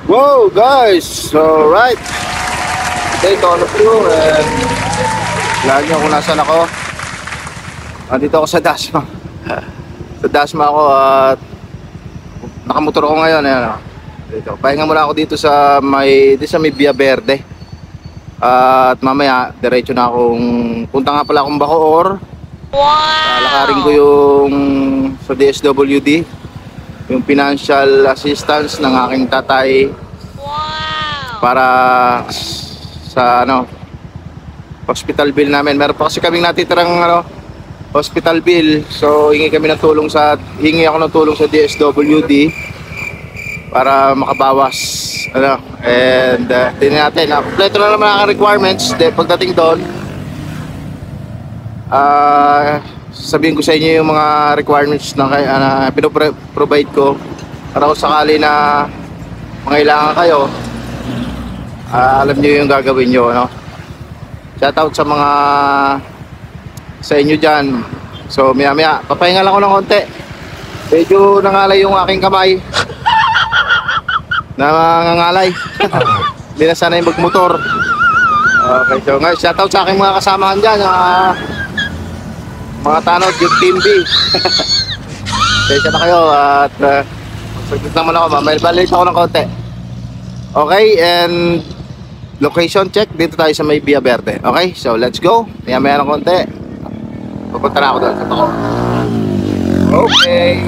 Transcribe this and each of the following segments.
Wow guys, so right, okay, to all of you, and lagi nyo kung nasan ako. Nandito ako sa Dasma. Sa Dasma ako at nakamotor ako ngayon. Ayan, dito. Pahinga muna ako dito sa may Via Verde. At mamaya diretso na akong punta nga pala akong Bacoor. Lakarin ko yung sa DSWD, yung financial assistance ng aking tatay para sa hospital bill namin. Meron pa kasi kaming natitirang hospital bill, so hingi ako ng tulong sa DSWD para makabawas and tingnan natin, kompleto na naman ang requirements. Pagdating doon, sabihin ko sa inyo yung mga requirements na pinoprovide ko para kung sakali na mangailangan kayo, alam nyo yung gagawin nyo, Shoutout sa inyo dyan. So maya papahinga lang ako ng konti. Medyo nangalay yung aking kamay. Nangangalay. Hindi na sana yung magmotor. Okay, so guys, shoutout sa aking mga kasamahan dyan, mga tanod, yung Team B. Kaya na kayo at saglit naman ako, balik ako ng konti. Okay, and location check, dito tayo sa may Via Verde. Okay, so let's go. Maya ng konti, pupunta na ako doon sa Bacoor. Okay.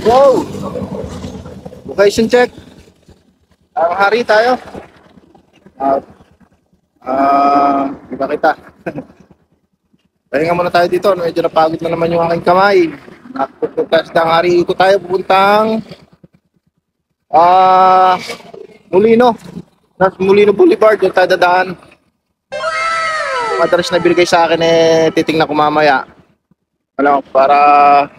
Wow! Location check. Ang hari tayo. Diba kita? Pahinga muna tayo dito. Medyo napagod na naman yung aking kamay. Pupunta sa hari ko tayo. Pupuntang Molino. Molino Boulevard. Yung tayo dadaan. Yung address na binigay sa akin titingnan ko mamaya. Para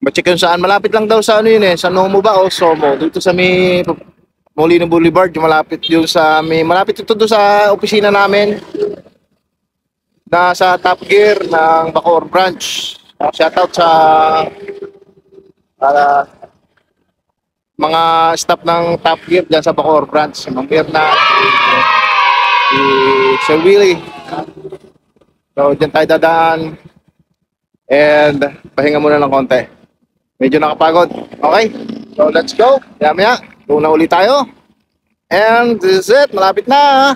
ma-check yun saan. Malapit lang daw sa sa Nomo ba o Somo? Dito sa may Molino Boulevard, yung malapit ito doon sa opisina namin na sa Top Gear ng Bacoor branch. Shoutout sa mga staff ng Top Gear dyan sa Bacoor branch. Si Mang Mirna, si Sir Willie. So dyan tayo dadaan and pahinga muna ng konti. Medyo nakapagod. Okay, so let's go. Maya doon na ulit tayo. And this is it, malapit na.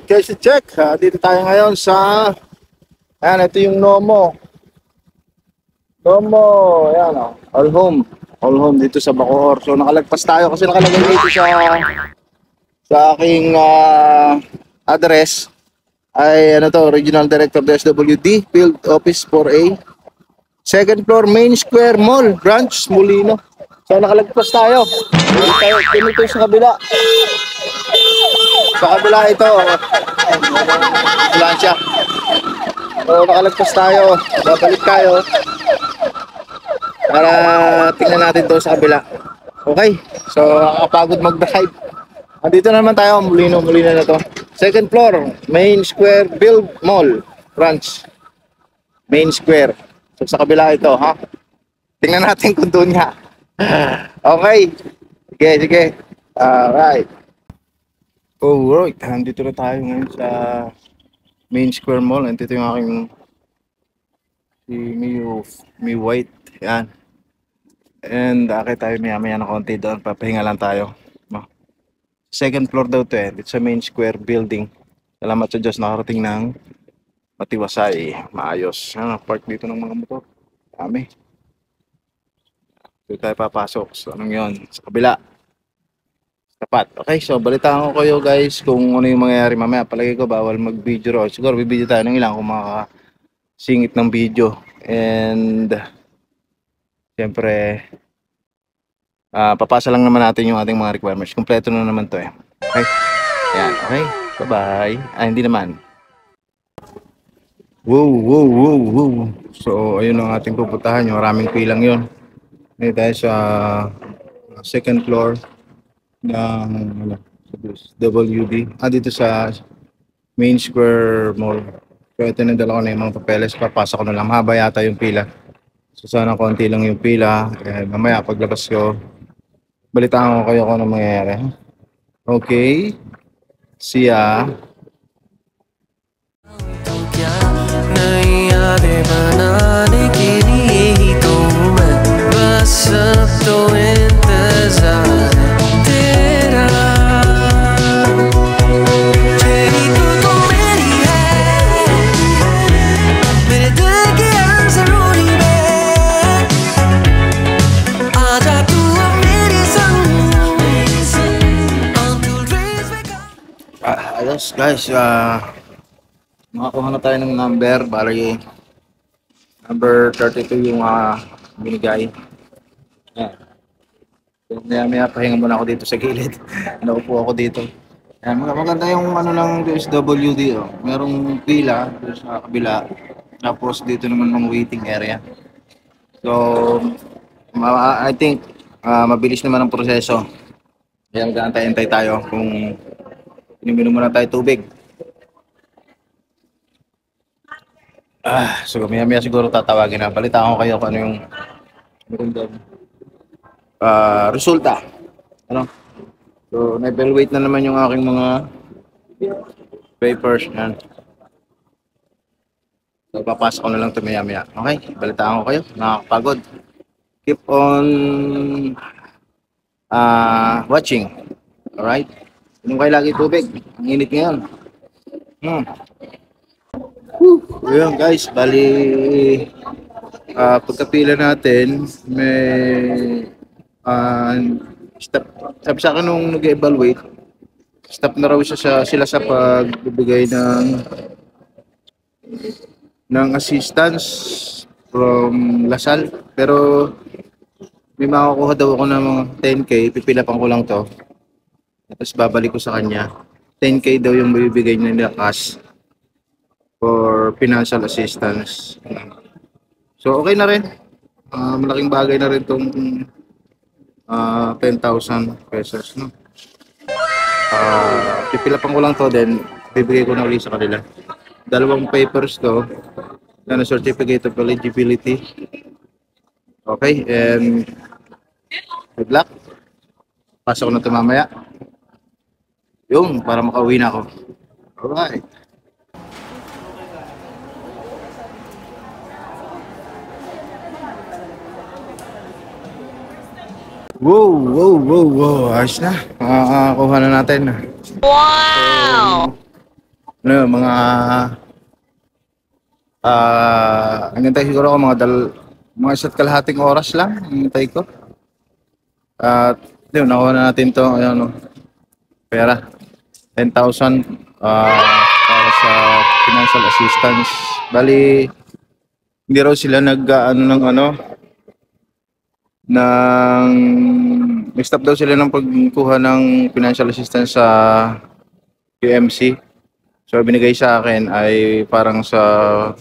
Okay, check. Dito tayo ngayon sa ito yung Nomo. Ayan All home dito sa Bacoor. So nakalagpas tayo kasi nakalagay dito sa aking address ay Regional Director DSWD, Field Office 4A, second floor, Main Square Mall, Branch Molino. So nakalagpas tayo. Dito sa kabila. Sa kabila ito, ambulansya. So nakalagpas tayo, babalik tayo para tingnan natin to sa kabila. Okay, so nakakapagod mag-drive. Andito naman tayo, Molino na to. Second floor, Main Square Build Mall, Branch Main Square. So sa kabila ito, tingnan natin kung doon nga. Okay, sige. Alright. Alright, nandito na tayo ngayon sa Main Square Mall. Nandito yung aking si White. Yan. And akit tayo maya na konti doon. Papahinga lang tayo. Second floor daw to Dito sa Main Square building. Salamat sa Diyos, nakarating ng matiwasay. Maayos. Park dito ng mga motor. Dami. Dito tayo papasok. So anong yun? Sa kabila. Tapat. Okay, so balitaan ko kayo guys kung ano yung mangyayari mamaya. Palagi ko bawal mag-video raw. Siguro bibideo tayo ng ilang kung makakasingit ng video. And siyempre, papasa lang naman natin yung ating mga requirements. Kompleto na naman to eh. Okay? Ayan, okay? Bye-bye. Hindi naman. Wow. So, ayun ang ating pupuntahan. Yung maraming pilang yun. Ngayon tayo sa second floor ng WD. Dito sa Main Square Mall. So, ito na dala ko na yung mga papeles. Papasok ko na lang. Mahaba yata yung pila. So, sana konti lang yung pila. Mamaya, paglabas ko, balitaan ko kayo kung ano mangyayari. Okay. See ya. यादें बनाने के लिए ही तो हूँ मैं बस अब तो इंतजार तेरा तेरी तो मेरी है मेरे दिल की हर जरूरी में आजा तू अब मेरे संग ayos guys, makakuha na tayo ng number. Bali number 32 yung binigay. Maya pahinga muna ako dito sa gilid. Naupo ako dito. Maganda yung ano ng DSWD. Merong pila sa kabila. Tapos dito naman ng waiting area. So I think mabilis naman ang proseso. Kaya mag-aantay-antay tayo kung iniminom muna tayo tubig. So maya siguro tatawagin na. Balitaan ko kayo kung ano yung resulta. Ano? So na-evaluate na naman yung aking mga papers. Yan. So papasok ko na lang ito maya. Okay? Balitaan ko kayo. Nakakapagod. Keep on watching. Alright? Inom kayo lagi tubig. Ang init ngayon. Ayan guys, bali pagkapila natin may stop. Sabi sa akin nung nag-evaluate, stop na raw sila sa pagbibigay ng assistance from Lasal, pero may makukuha daw ako ng mga 10k, pipilapan ko lang to tapos babalik ko sa kanya. 10k daw yung bibigay nila cash for financial assistance. So okay na rin. Malaking bagay na rin itong 10,000 pesos. No? Pipilapan ko lang to, then bibigay ko na ulit sa kanila. Dalawang papers to na certificate of eligibility. Okay, and good luck. Pasok ko na ito mamaya. Yung, para makauwi na ako. Alright. Wow. Ayos na. Kuha na natin. Wow! So, mga hintay siguro ako mga isa't kalahating oras lang hintay ko. At yun, nakuha na natin to, pera 10,000 para sa financial assistance. Bali hindi raw sila stop daw sila ng pagkuha ng financial assistance sa UMC. So binigay sa akin ay parang sa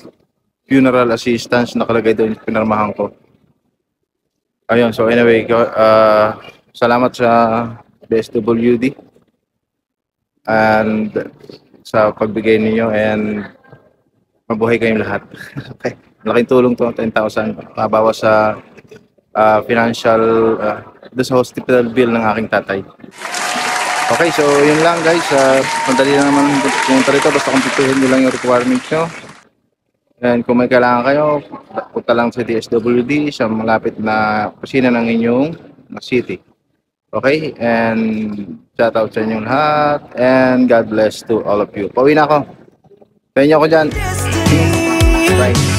funeral assistance, nakalagay doon, pinarmahan ko. Ayun, so anyway, salamat sa DSWD and sa pagbigay ninyo, and mabuhay kayong lahat. Okay. Malaking tulong to, 10,000 mabawas sa financial sa hospital bill ng aking tatay. Okay, so yun lang guys. Madali lang naman pumunta rito, basta kumpletuhin nyo lang yung requirements nyo. And kung may kailangan kayo, punta lang sa DSWD sa malapit na kusina ng inyong city. Okay, and shout out sa inyong lahat, and God bless to all of you. Pauwi na ako. Pahinga ko dyan. Bye.